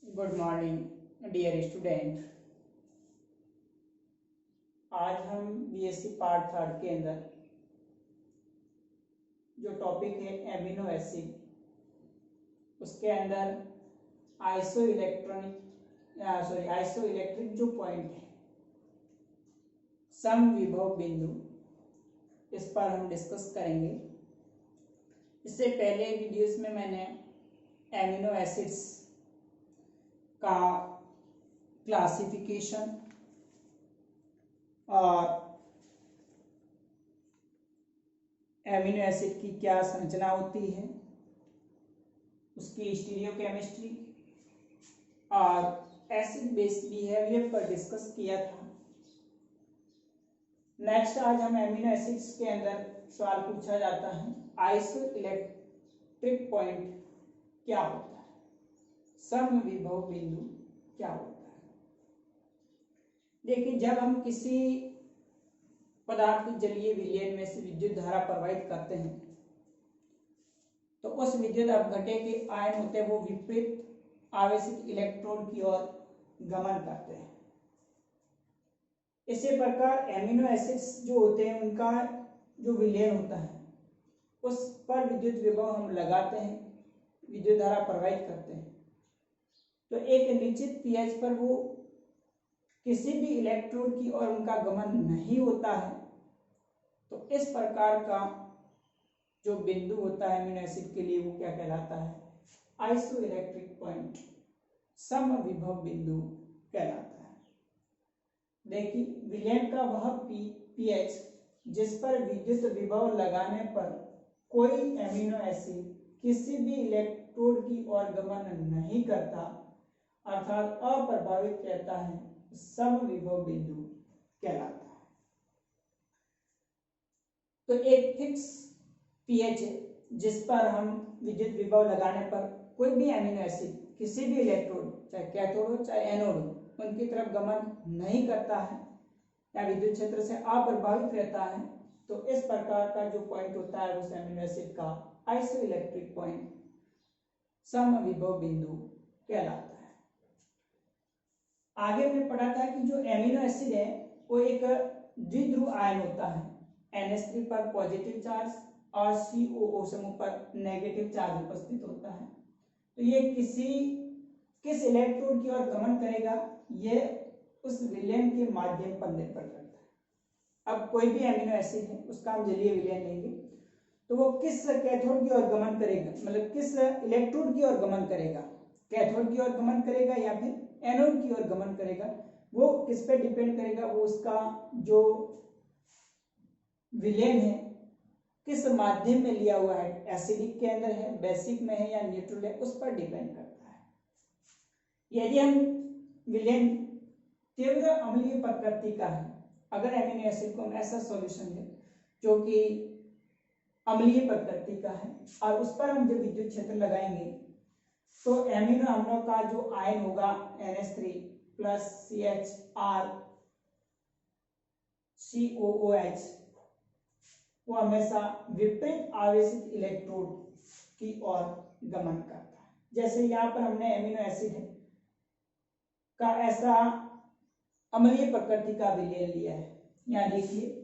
Good morning dear student. आज हम BSc part third के अंदर जो टॉपिक है एमिनो एसिड, उसके अंदर आइसो इलेक्ट्रिक जो पॉइंट है, समविभव बिंदु, इस पर हम डिस्कस करेंगे। इससे पहले वीडियोस में मैंने एमिनो एसिड्स का क्लासिफिकेशन और एमिनो एसिड की क्या संरचना होती है, उसकी स्टीरियोकेमिस्ट्री और एसिड बेस बिहेवियर पर डिस्कस किया था। नेक्स्ट आज हम एमिनो एसिड्स के अंदर सवाल पूछा जाता है, आइसो इलेक्ट्रिक पॉइंट क्या होता है, समविभव बिंदु क्या होता है। देखिए, जब हम किसी पदार्थ जलीय विलयन में से विद्युत धारा प्रवाहित करते हैं तो उस विद्युत अपघटे के आयन होते हैं वो विपरीत आवेशित इलेक्ट्रॉन की ओर गमन करते हैं। इसी प्रकार एमिनो एसिड्स जो होते हैं उनका जो विलयन होता है उस पर विद्युत विभव हम लगाते हैं, विद्युत धारा प्रवाहित करते हैं, तो एक निश्चित पीएच पर वो किसी भी इलेक्ट्रॉन की ओर उनका गमन नहीं होता है। तो इस प्रकार का जो बिंदु होता है एमिनो एसिड के लिए वो क्या कहलाता है, आइसो इलेक्ट्रिक पॉइंट, समविभव बिंदु कहलाता है। देखिए, विलयन का वह पीएच जिस पर विद्युत विभव लगाने पर कोई एमिनो एसिड किसी भी इलेक्ट्रोड की ओर गमन नहीं करता, अर्थात अप्रभावित रहता है, समविभव बिंदु कहलाता है। तो एक फिक्स पीएच है जिस पर हम विद्युत विभव लगाने पर कोई भी एमिनो एसिड किसी भी इलेक्ट्रोड, चाहे कैथोड हो चाहे एनोड हो, उनकी तरफ गमन नहीं करता है या विद्युत क्षेत्र से अप्रभावित रहता है। तो इस प्रकार का जो पॉइंट होता है उस एमिनो एसिड का आइसो इलेक्ट्रिक पॉइंट, समविभव बिंदु कहलाता है। आगे हमने पढ़ा था कि जो एमिनो एसिड है वो एक द्विध्रुव आयन होता है, NH3 पर पॉजिटिव चार्ज और COO समूह पर नेगेटिव चार्ज उपस्थित होता है। तो ये किस इलेक्ट्रोड की ओर गमन करेगा, ये उस विलयन के माध्यम पर निर्भर करता है। अब कोई भी एमिनो एसिड है उसका हम जलीय विलयन लेंगे तो वो किस कैथोड की ओर गमन करेगा, मतलब किस इलेक्ट्रोड की ओर गमन करेगा, कैथोड की ओर गमन करेगा या फिर एनोड की ओर गमन करेगा, वो किस पे डिपेंड करेगा, वो उसका जो विलयन है किस माध्यम में लिया हुआ है, एसिडिक के अंदर है, बेसिक में है या न्यूट्रल है, उस पर डिपेंड करता है। यदि हम विलयन तीव्र अम्लीय प्रकृति का है, अगर एमिनो एसिड को हम ऐसा सॉल्यूशन है जो कि अम्लीय प्रकृति का है और उस पर हम जब विद्युत क्षेत्र लगाएंगे तो एमिनो अम्लों का जो आयन होगा NH3 प्लस CHR COOH वो हमेशा विपरीत आवेशित इलेक्ट्रोड की ओर गमन करता है। जैसे यहाँ पर हमने एमिनो एसिड का ऐसा अम्लीय प्रकृति का विलयन लिया है। यहाँ देखिए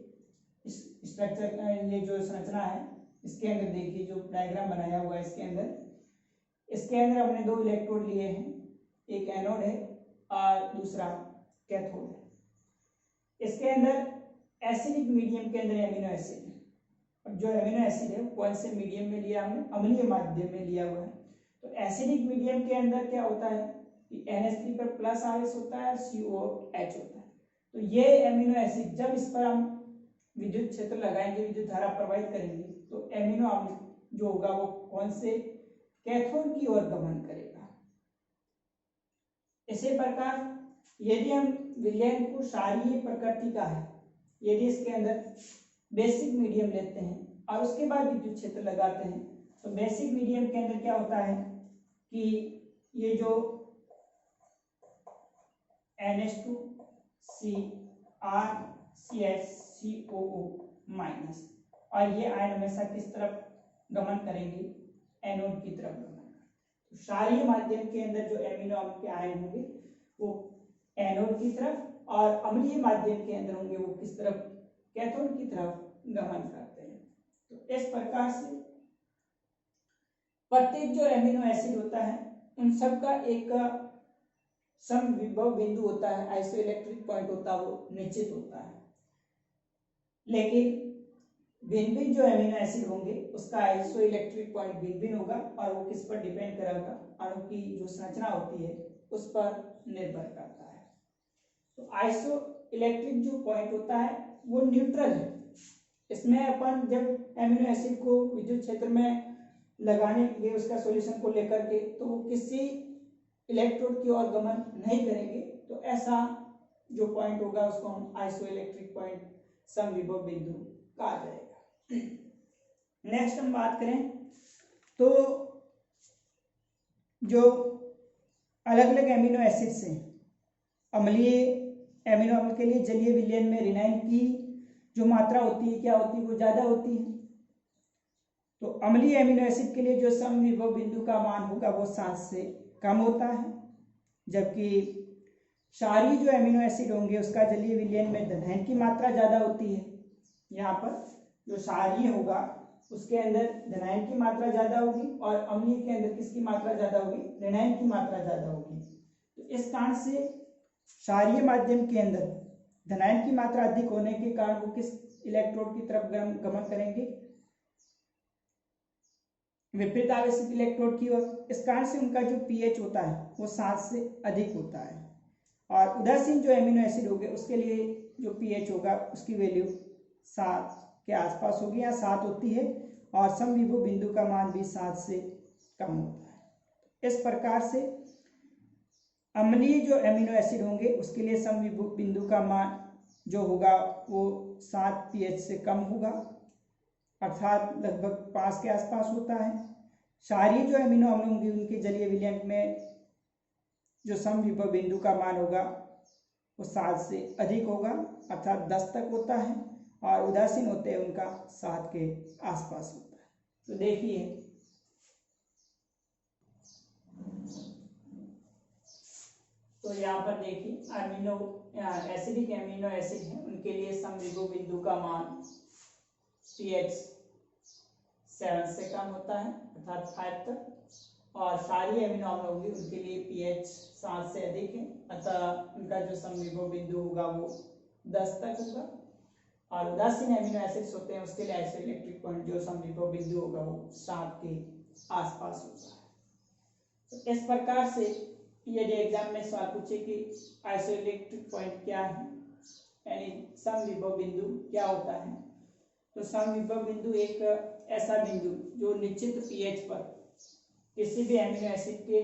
स्ट्रक्चर, ये जो संरचना है इसके अंदर देखिए जो डायग्राम बनाया हुआ है इसके अंदर हमने दो इलेक्ट्रोड लिए हैं, एक एनोड है और दूसरा कैथोड है। इसके अंदर एसिडिक मीडियम के अंदर एमिनो एसिड है। अब जो एमिनो एसिड है कौन से मीडियम में लिया हमने, अम्लीय माध्यम में लिया हुआ है। तो एसिडिक मीडियम के अंदर क्या होता है कि NH3 पर प्लस आवेश होता है और COH होता है। तो ये एमिनो एसिड जब इस पर हम विद्युत क्षेत्र लगाएंगे, विद्युत धारा प्रवाहित करेंगे, तो एमिनो अम्ल जो होगा वो कौन से कैथोड की ओर गमन करेगा। इसी प्रकार यदि हम विलयन को क्षारीय प्रकृति का है, यदि इसके अंदर बेसिक मीडियम लेते हैं और उसके बाद विद्युत क्षेत्र लगाते हैं तो बेसिक मीडियम के अंदर क्या होता है कि ये जो NH2 CR CH COO minus, और ये आयन हमेशा किस तरफ गमन करेंगे, एनोड की तरफ गमन करेंगे। क्षारीय माध्यम के अंदर जो एमिनो अम्ल के आयन होंगे वो एनोड की तरफ, और अम्लीय माध्यम के अंदर होंगे वो किस तरफ, कैथोड की तरफ गमन करते हैं। तो इस प्रकार से प्रत्येक जो एमिनो एसिड होता है उन सब का एक समविभव बिंदु होता है, आइसोइलेक्ट्रिक पॉइंट होता है, वो निश्चित होता है। लेकिन भिन्न भिन्न जो एमिनो एसिड होंगे उसका आइसोइलेक्ट्रिक पॉइंट भिन्न भिन्न होगा, और वो किस पर डिपेंड करेगा, अणु की जो संरचना होती है उस पर निर्भर करता है। तो आइसोइलेक्ट्रिक जो पॉइंट होता है वो न्यूट्रल है। इसमें अपन जब एमिनो एसिड को विद्युत क्षेत्र में लगाने के लिए उसका सॉल्यूशन को लेकर के, तो वो किसी इलेक्ट्रोड की ओर गमन नहीं करेंगे। तो ऐसा जो पॉइंट होगा उसको हम आइसोइलेक्ट्रिक पॉइंट, समविभव बिंदु कहा जाएगा। नेक्स्ट हम बात करें तो जो अलग अलग एमिनो एसिड से अम्लीय एमिनो अम्ल के लिए जलीय विलयन में रिनाइन की जो मात्रा होती है क्या होती है, वो ज्यादा होती है। तो अम्लीय एमिनो एसिड के लिए जो समविभव बिंदु का मान होगा वो 7 से कम होता है, जबकि क्षारीय जो एमिनो एसिड होंगे उसका जलीय विलयन में धनायन की मात्रा ज्यादा होती है। यहाँ पर जो क्षारीय होगा उसके अंदर धनायन की मात्रा ज्यादा होगी, और अम्लीय के अंदर किसकी मात्रा ज्यादा होगी, ऋणायन की मात्रा ज्यादा होगी। तो इस कारण से क्षारीय माध्यम के अंदर धनायन की मात्रा अधिक होने के कारण वो किस इलेक्ट्रोड की तरफ गमन करेंगे, विपरीत आवेशित इलेक्ट्रोड की ओर। इस कारण से उनका जो पीएच होता है वो 7 से अधिक होता है। और उदासीन जो एमिनो एसिड होंगे उसके लिए जो पीएच होगा उसकी वैल्यू 7 के आसपास होगी या 7 होती है, और समविभव बिंदु का मान भी 7 से कम होता है। इस प्रकार से अम्लीय जो एमिनो एसिड होंगे उसके लिए समविभव बिंदु का मान जो होगा वो 7 पीएच से कम होगा, अर्थात लगभग 5 के आसपास होता है। क्षारीय जो एमिनो अम्ल होंगे उनके जलीय विलयन में जो समविभव बिंदु का मान होगा वो 7 से अधिक होगा, अर्थात 10 तक होता है, और उदासीन होते हैं उनका 7 के आसपास होता है। तो देखिए तो यहाँ पर देखिए अमीनो एसिडिक एमिनो एसिड है उनके लिए समविभव बिंदु का मान pH 7 से कम होता है, अर्थात 5 तक, और क्षारीय एमिनो अम्ल होंगे उनके लिए pH 7 से अधिक है, अतः उनका जो समविभव बिंदु होगा वो 10 तक होगा। और उदासीन एमिनो एसिड्स होते हैं उसके लिए आइसोइलेक्ट्रिक पॉइंट जो समविभव बिंदु होगा वो 7 के आसपास होता है। तो इस प्रकार से यदि एग्जाम में सवाल पूछे कि आइसोइलेक्ट्रिक पॉइंट क्या है, यानी समविभव बिंदु क्या होता है, तो समविभव बिंदु एक ऐसा बिंदु जो निश्चित पीएच पर किसी भी एमिनो एसिड के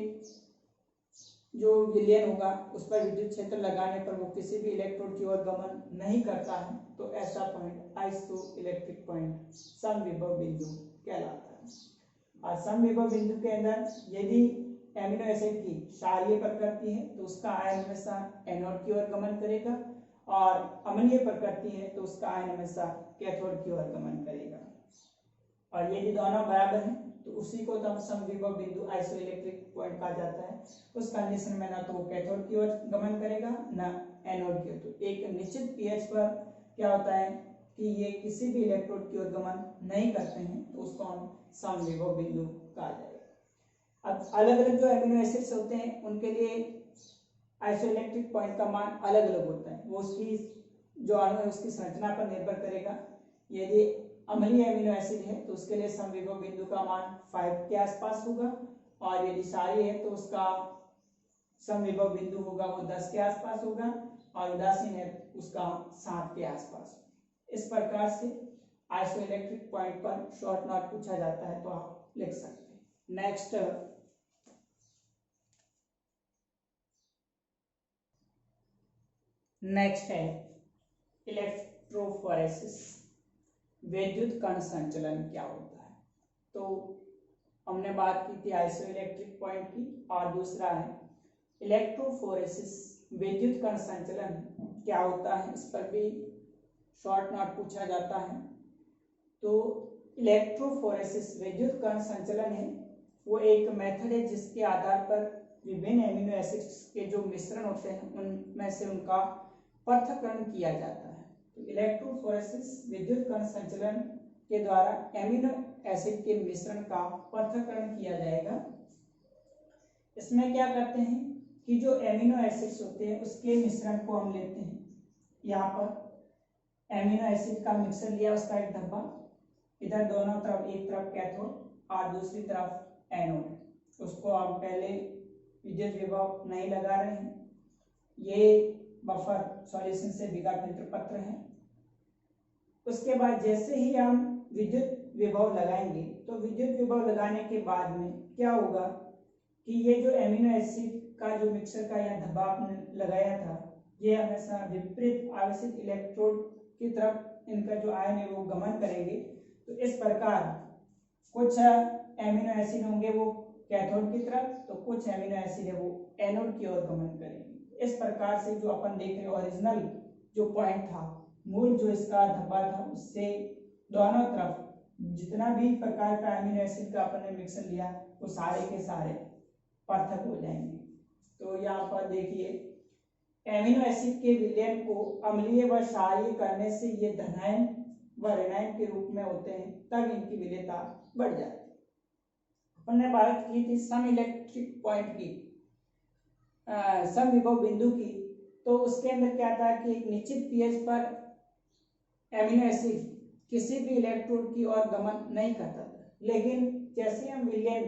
जो विलयन होगा उस पर विद्युत क्षेत्र लगाने पर वो किसी भी इलेक्ट्रोड की ओर गमन नहीं करता है, तो ऐसा पॉइंट आइसोइलेक्ट्रिक पॉइंट समविभव बिंदु कहलाता है। और समविभव बिंदु के अंदर यदि एमिनो एसिड की क्षारीय प्रकृति है तो उसका आयन हमेशा एनोड की ओर गमन करेगा, और अम्लीय प्रकृति है तो उसका आयन हमेशा कैथोड की ओर गमन करेगा। और यदि दोनों बराबर हैं तो उसी को तो हम समविभव बिंदु आइसोइलेक्ट्रिक पॉइंट कहा जाता है। उस कंडीशन में ना तो कैथोड की ओर गमन करेगा ना एनोड की ओर। तो एक निश्चित पीएच पर क्या होता है कि ये किसी भी इलेक्ट्रोड की ओर गमन नहीं करते हैं, तो उसको हम समविभव बिंदु कहा जाएगा। अब अलग अलग जो एमिनो एसिड्स होते हैं उनके लिए आइसोइलेक्ट्रिक पॉइंट का मान अलग अलग होता है, वो उसकी जो अणु है उसकी संरचना पर निर्भर करेगा। यदि अम्लीय एमिनो एसिड है तो उसके लिए समविभव बिंदु का मान 5 के आसपास होगा, और यदि क्षारीय है तो उसका समविभव बिंदु होगा वो 10 के आसपास होगा, और उदासीन है उसका 7 के आसपास। इस प्रकार से आइसोइलेक्ट्रिक पॉइंट पर शॉर्ट नोट पूछा जाता है तो आप लिख सकते हैं। नेक्स्ट है इलेक्ट्रोफोरेसिस, विद्युत कण संचलन क्या होता है। तो हमने बात की थी आइसोइलेक्ट्रिक पॉइंट की, और दूसरा है इलेक्ट्रोफोरेसिस, विद्युत कण संचलन क्या होता है, इस पर भी शॉर्ट नोट पूछा जाता है। तो इलेक्ट्रोफोरेसिस विद्युत कण संचलन है वो एक मेथड है जिसके आधार पर विभिन्न एमिनो एसिड्स के जो मिश्रण होते हैं उनमें से उनका पृथक्करण किया जाता है। तो इलेक्ट्रोफोरेसिस विद्युत कण संचलन के द्वारा एमिनो एसिड के मिश्रण का पृथक्करण किया जाएगा। इसमें क्या करते हैं कि जो एमिनो एसिड्स होते हैं उसके मिश्रण को हम लेते हैं। यहाँ पर एमिनो एसिड का मिक्सर लिया, उसका एक डब्बा, इधर दोनों तरफ, एक तरफ कैथोड और दूसरी तरफ एनोड। उसको हम पहले विद्युत विभव नहीं लगा रहे हैं। ये बफर सॉल्यूशन से भीगा फिल्टर पत्र है। उसके बाद जैसे ही हम विद्युत विभव लगाएंगे तो विद्युत विभव लगाने के बाद में क्या होगा कि ये जो एमिनो एसिड का जो मिक्सर का यह धब्बा आपने लगाया था, ये हमेशा विपरीत आवेशित इलेक्ट्रोड की तरफ इनका जो आयन है वो गमन करेंगे। तो इस प्रकार कुछ एमिनो एसिड होंगे वो कैथोड की तरफ, तो कुछ एमिनो एसिड है वो एनोड की ओर गमन करेंगे। इस प्रकार से जो अपन देख रहे ओरिजिनल जो पॉइंट था, मूल जो इसका धब्बा था, उससे दोनों तरफ जितना भी प्रकार का एमिनो एसिड का अपन ने मिक्सर लिया वो सारे के सारे पृथक हो जाएंगे। तो यहाँ पर देखिए एमिनो एसिड के विलयन को अम्लीय व क्षारीय करने से ये धनायन व ऋणायन के रूप में होते हैं, तब इनकी विलेयता बढ़ जाती है। अपन ने बात की थी सम इलेक्ट्रिक पॉइंट की, सम विभव बिंदु की। तो उसके अंदर क्या था कि एक निश्चित पीएच पर एमिनो एसिड किसी भी इलेक्ट्रोड की ओर गमन नहीं करता था, लेकिन जैसे हम विलयन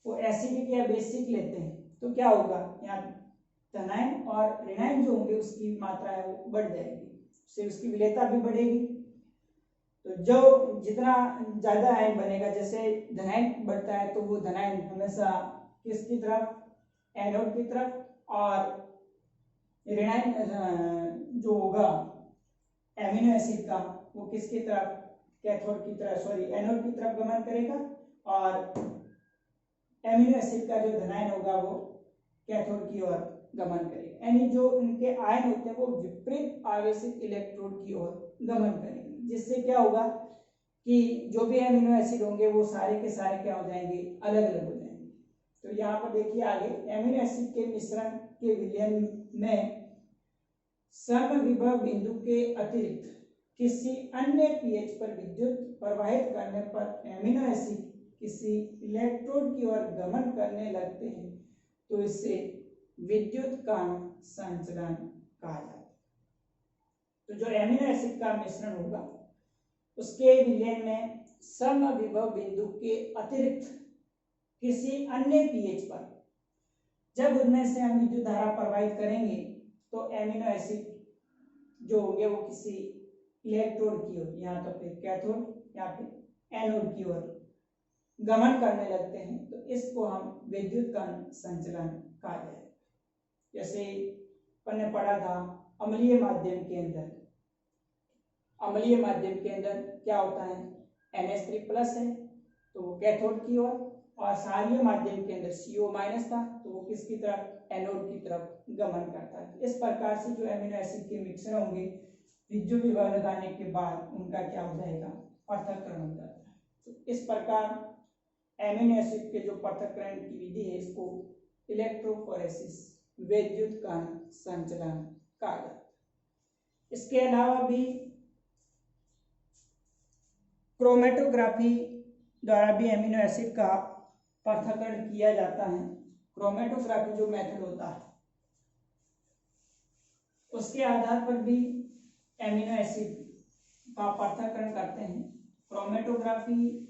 वो एसिडिक या बेसिक लेते हैं तो क्या होगा, यहाँ धनायन और ऋणायन जो होंगे उसकी मात्रा है वो बढ़ जाएगी, उससे उसकी विलेयता भी बढ़ेगी। तो जो जितना ज्यादा आयन बनेगा, जैसे धनायन बढ़ता है तो वो धनायन हमेशा किसकी तरफ, एनोड की तरफ, और ऋणायन जो होगा एमिनो एसिड का वो किसकी तरफ, कैथोड की तरफ, सॉरी एनोड की तरफ गमन करेगा, और एमिनो एसिड का जो धनायन होगा वो कैथोड की ओर गमन करेगा। यानी जो उनके आयन होते हैं वो विपरीत आवेशित इलेक्ट्रोड की ओर गमन करेंगे, जिससे क्या होगा कि जो भी एमिनो एसिड होंगे वो सारे के सारे क्या हो जाएंगे, अलग अलग हो जाएंगे। तो यहाँ पर देखिए आगे एमिनो एसिड के मिश्रण के विलयन में समविभव बिंदु के अतिरिक्त किसी अन्य पीएच पर विद्युत प्रवाहित करने पर एमिनो एसिड किसी इलेक्ट्रोड की ओर गमन करने लगते हैं, तो इससे विद्युत कण संचलन कहा जाता है। तो जो एमिनो एसिड का मिश्रण होगा उसके विलयन में समविभव बिंदु के अतिरिक्त किसी अन्य पीएच पर जब उनमें से हम विद्युत धारा प्रवाहित करेंगे तो एमिनो एसिड जो होंगे वो किसी इलेक्ट्रोड की ओर, यहाँ तो फिर कैथोड या फिर एनोड की ओर गमन करने लगते हैं, तो इसको हम विद्युत कण संचलन कहा जाए। जैसे अपन ने पढ़ा था अम्लीय माध्यम के अंदर, अम्लीय माध्यम के अंदर क्या होता है, NH3+ है तो वो कैथोड की ओर, और क्षारीय माध्यम के अंदर CO- था तो वो किसकी तरफ, एनोड की तरफ गमन करता है। इस प्रकार से जो एमिनो एसिड के मिक्सर होंगे विद्युत विभव लगाने के बाद उनका क्या हो जाएगा, पृथक्करण हो जाता है। तो इस प्रकार एमिनो एसिड के जो पृथक्करण की विधि है इसको इलेक्ट्रोफोरेसिस विद्युत कण संचलन कहा जाता है। इसके अलावा भी क्रोमेटोग्राफी द्वारा भी एमिनो एसिड का पृथक्करण किया जाता है। क्रोमेटोग्राफी जो मेथड होता है उसके आधार पर भी एमिनो एसिड का पृथक्करण करते हैं। क्रोमेटोग्राफी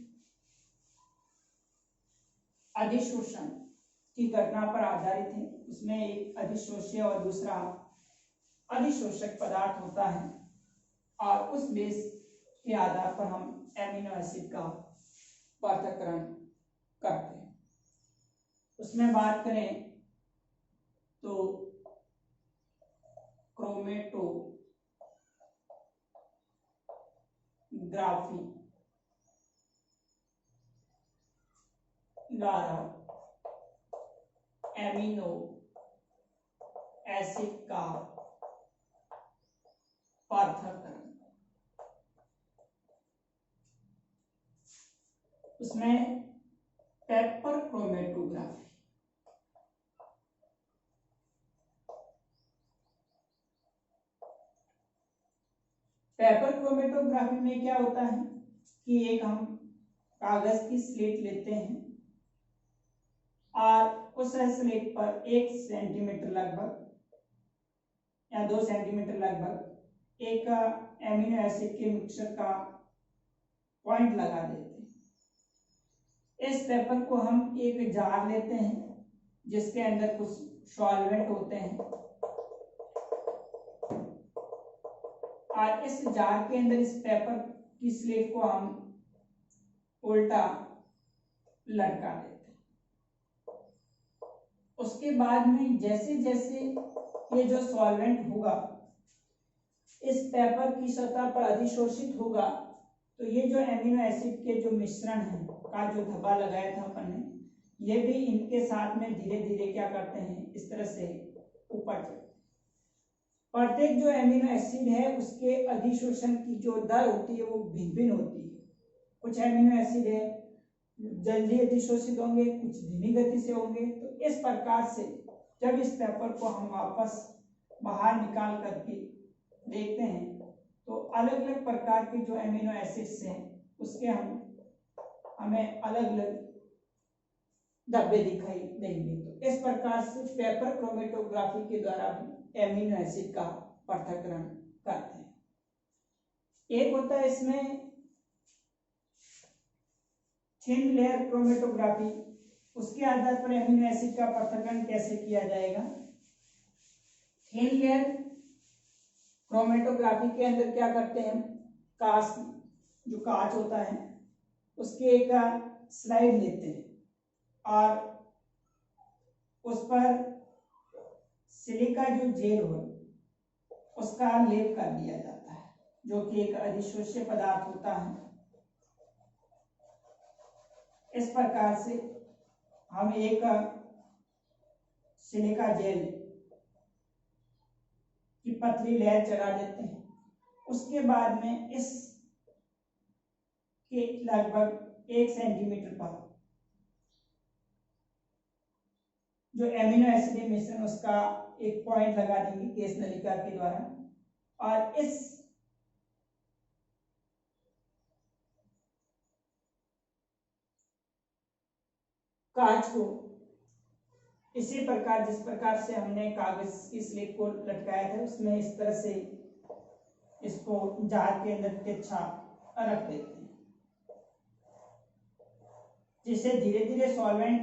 अधिशोषण की घटना पर आधारित है। उसमें एक अधिशोष्य और दूसरा अधिशोषक पदार्थ होता है, और उस बेस के आधार पर हम एमिनो एसिड का पृथक्करण करते हैं। उसमें बात करें तो क्रोमेटोग्राफी द्वारा एमिनो एसिड का पृथक्करण, उसमें पेपर क्रोमेटोग्राफी। पेपर क्रोमेटोग्राफी में क्या होता है कि एक हम कागज की स्लेट लेते हैं और उस स्लेट पर 1 सेंटीमीटर लगभग या 2 सेंटीमीटर लगभग एक एमिनो एसिड के मिक्सचर का पॉइंट लगा देते हैं। इस पेपर को हम एक जार लेते हैं जिसके अंदर कुछ सॉल्वेंट होते हैं और इस जार के अंदर इस पेपर की स्लेट को हम उल्टा लटका देते हैं। उसके बाद में जैसे जैसे ये जो सॉल्वेंट होगा इस पेपर की सतह पर अधिशोषित होगा तो ये जो एमिनो एसिड के जो मिश्रण है का जो धब्बा लगाया था अपन ने, ये भी इनके साथ में धीरे धीरे क्या करते हैं, इस तरह से ऊपर चढ़ते। प्रत्येक जो एमिनो एसिड है उसके अधिशोषण की जो दर होती है वो भिन्न भिन्न होती है। कुछ एमिनो एसिड है जल्दी अधिशोषित होंगे, कुछ धीमी गति से होंगे। तो इस प्रकार से जब इस पेपर को हम वापस बाहर निकाल करके देखते हैं तो अलग अलग प्रकार के जो एमिनो एसिड्स हैं उसके हमें अलग अलग धब्बे दिखाई देंगे। तो इस प्रकार से पेपर क्रोमेटोग्राफी के द्वारा भी एमिनो एसिड का पृथक्करण करते हैं। एक होता है इसमें थिन लेयर क्रोमेटोग्राफी, उसके आधार पर एमिनो एसिड का पृथक्करण कैसे किया जाएगा। थिन लेयर क्रोमेटोग्राफी के अंदर क्या करते हैं, कांच, जो कांच होता है उसके एक स्लाइड लेते हैं और उस पर सिलिका जो जेल हो उसका लेप कर दिया जाता है जो कि एक अधिशोष्य पदार्थ होता है। इस प्रकार से हम एक सिलिका जेल की पतली लेयर चढ़ा देते हैं। उसके बाद में इस के लगभग 1 सेंटीमीटर पर जो एमिनो एसिड मिश्रण उसका एक पॉइंट लगा देंगे केस नलिका के द्वारा और इस कांच को इसी प्रकार जिस प्रकार से हमने कागज की स्लिप को लटकाया था उसमें इस तरह से इसको जार के अंदर तिरछा रख देते हैं, जिससे धीरे धीरे सॉल्वेंट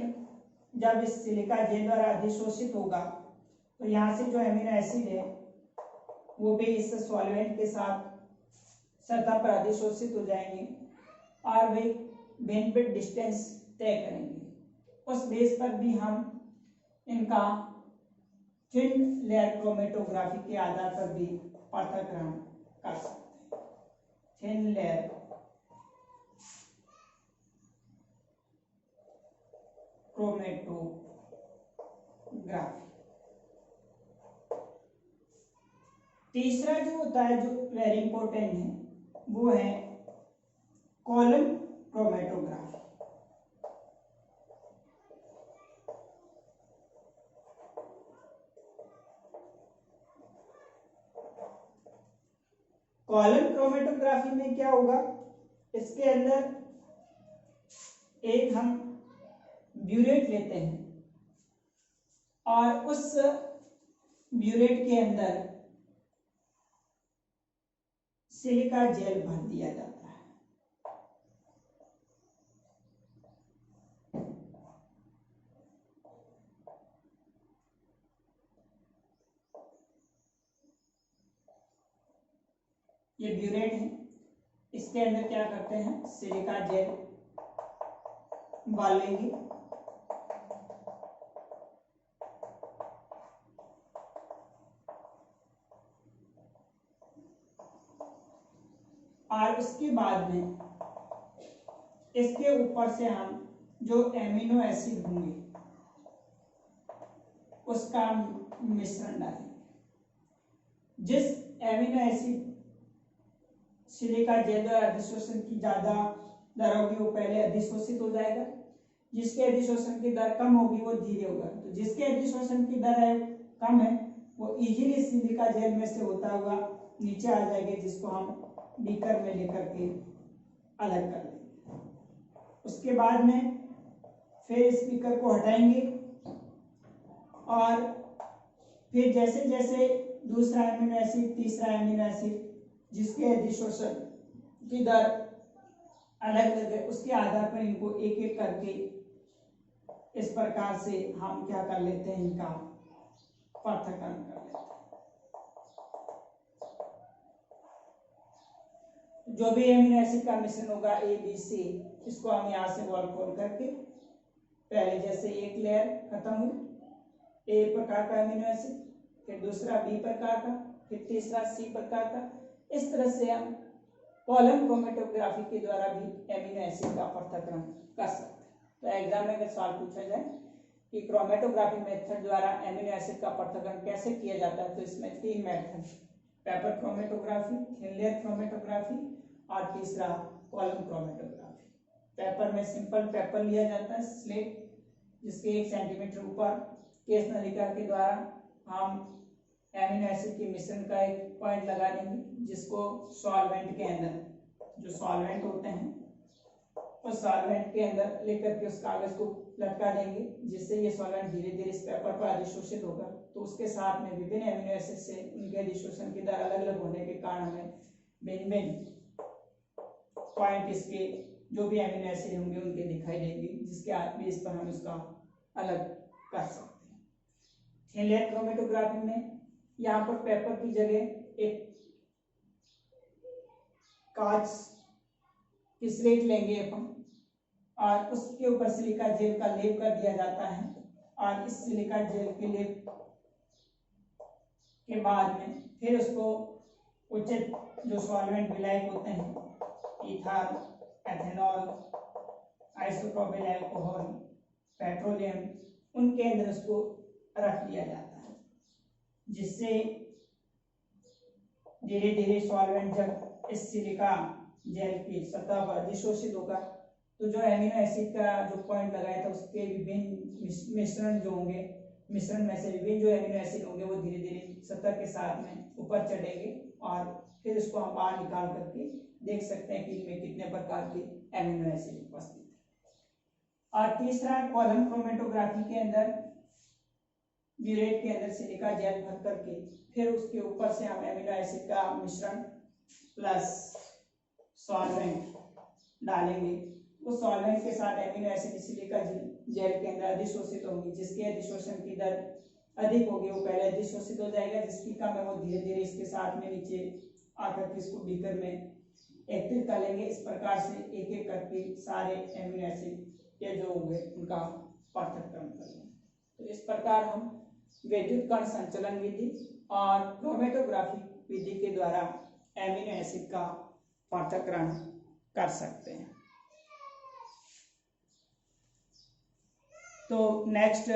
जब इस सिलिका जेल द्वारा अधिशोषित होगा तो यहाँ से जो एमिनो एसिड है वो भी इस सॉल्वेंट के साथ सतह पर अधिशोषित हो जाएंगे और वे भिन्न भिन्न डिस्टेंस तय करेंगे। उस बेस पर भी हम इनका थिन लेयर क्रोमेटोग्राफी के आधार पर भी पृथक्करण कर सकते हैं। Thin layer chromatography. तीसरा जो होता है जो वेरी इंपॉर्टेंट है वो है कॉलम क्रोमेटोग्राफी। कॉलम क्रोमेटोग्राफी में क्या होगा, इसके अंदर एक हम ब्यूरेट लेते हैं और उस ब्यूरेट के अंदर सिलिका जेल भर दिया जाता है। ये ब्यूरेट है, इसके अंदर क्या करते हैं, सिलिका जेल डालेंगे और उसके बाद में इसके ऊपर से हम जो एमिनो एसिड होंगे उसका मिश्रण डालेंगे। जिस एमिनो एसिड सिलिका जेल द्वारा अधिशोषण की ज्यादा दर होगी वो पहले अधिशोषित हो जाएगा, जिसके एडिशोषण की दर कम होगी वो धीरे होगा। तो जिसके एडिशोषण की दर है कम है वो इजीली सिलिका जेल में से होता हुआ नीचे आ जाएंगे, जिसको हम बीकर में लेकर के अलग कर लेंगे। उसके बाद में फिर स्पीकर को हटाएंगे और फिर जैसे जैसे दूसरा एमिनो एसिड, तीसरा एमिनो एसिड जिसके एडिशोषण की दर अलग अलग है उसके आधार पर इनको एक एक करके इस प्रकार से हम क्या कर लेते हैं, इनका पृथक्करण कर लेते हैं। जो भी एमिनो एसिड का मिश्रण होगा ए बी सी, इसको हम यहाँ से वॉल खोल करके पहले जैसे एक लेयर खत्म हुई ए प्रकार का एमिनो एसिड, फिर दूसरा बी प्रकार का, फिर तीसरा सी प्रकार का, इस तरह से हम कॉलम क्रोमेटोग्राफी के द्वारा भी एमिनो एसिड का पृथक्करण कर सकते हैं। तो एग्जाम में अगर सवाल पूछा जाए कि क्रोमेटोग्राफी मेथड द्वारा एमिनो एसिड का पृथक्करण कैसे किया जाता है, तो इसमें तीन method, paper chromatography, thin layer chromatography और तीसरा कॉलम क्रोमेटोग्राफी। पेपर में सिंपल पेपर लिया जाता है स्लेट, जिसके 1 सेंटीमीटर ऊपर केस नलिका के द्वारा हम एमिनो एसिड के मिश्रण का एक पॉइंट लगा देंगे, जिसको सॉल्वेंट के अंदर, जो सॉल्वेंट होते हैं उस सॉल्वेंट के अंदर लेकर के उस कागज को लटका देंगे, जिससे ये सॉल्वेंट धीरे धीरे इस पेपर पर अधिशोषित होगा। तो उसके साथ में विभिन्न एमिनो एसिड से उनके अधिशोषण की दर अलग अलग होने के कारण हमें भिन्न भिन्न पॉइंट इसके जो भी एमिनो एसिड होंगे उनके दिखाई देंगे, जिसके बेस पर हम इसका अलग कर सकते हैं। थिन लेयर क्रोमेटोग्राफी में यहाँ पर पेपर की जगह एक कांच की स्लेट लेंगे अपन और उसके ऊपर सिलिका जेल का लेप कर दिया जाता है, और इस सिलिका जेल के लेप के बाद में फिर उसको उचित जो सॉल्वेंट विलायक होते हैं, ether, ethanol, isopropyl alcohol, petroleum, उनके अंदर उसको रख दिया जाता है, जिससे धीरे धीरे सॉल्वेंट जब इस सिलिका जेल की सतह पर अधिशोषित होगा तो जो एमिनो एसिड का जो पॉइंट लगाया था उसके विभिन्न मिश्रण जो होंगे, मिश्रण में से विभिन्न जो एमिनो एसिड होंगे वो धीरे धीरे सतह के साथ में ऊपर चढ़ेंगे, और फिर इसको हम बाहर निकाल करके देख सकते हैं कि इनमें कितने प्रकार के एमिनो एसिड उपस्थित है। और तीसरा कॉलम क्रोमेटोग्राफी के अंदर ब्यूरेट के अंदर सिलिका जेल भर करके फिर उसके ऊपर से हम एमिनो एसिड का मिश्रण प्लस सॉल्वेंट डालेंगे। उस सॉल्वेंट के साथ एमिनो एसिड सिलिका जेल के अंदर अधिशोषित होंगी, जिसके अधिशोषण की दर अधिक होगी वो पहले अधिशोषित हो जाएगा, जिसकी कम है वो धीरे धीरे इसके साथ में नीचे आकर के इसको बीकर में एकत्रित कर लेंगे। इस प्रकार से एक एक करके सारे एमिनो एसिड के जो होंगे उनका पृथक्करण करेंगे। तो इस प्रकार हम विद्युत कण संचलन विधि और क्रोमेटोग्राफी विधि के द्वारा एमिनो एसिड का पृथक्करण कर सकते हैं। तो नेक्स्ट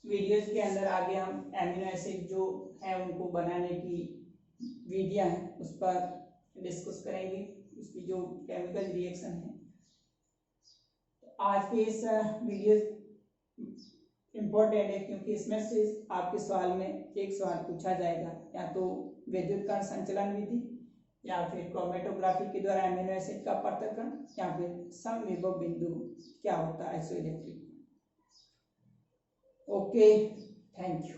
वीडियोज के अंदर आगे हम एमिनो एसिड जो है उनको बनाने की विधियां हैं उस पर डिस्कस करेंगे, उसकी जो केमिकल रिएक्शन है। आज के इस वीडियो इम्पोर्टेंट है क्योंकि इसमें से आपके सवाल में एक सवाल पूछा जाएगा, या तो विद्युत कण संचलन विधि, या फिर क्रोमेटोग्राफी के द्वारा एमिनो एसिड का पृथक्करण, या फिर समविभव बिंदु क्या होता है आइसोइलेक्ट्रिक। Okay, thank you.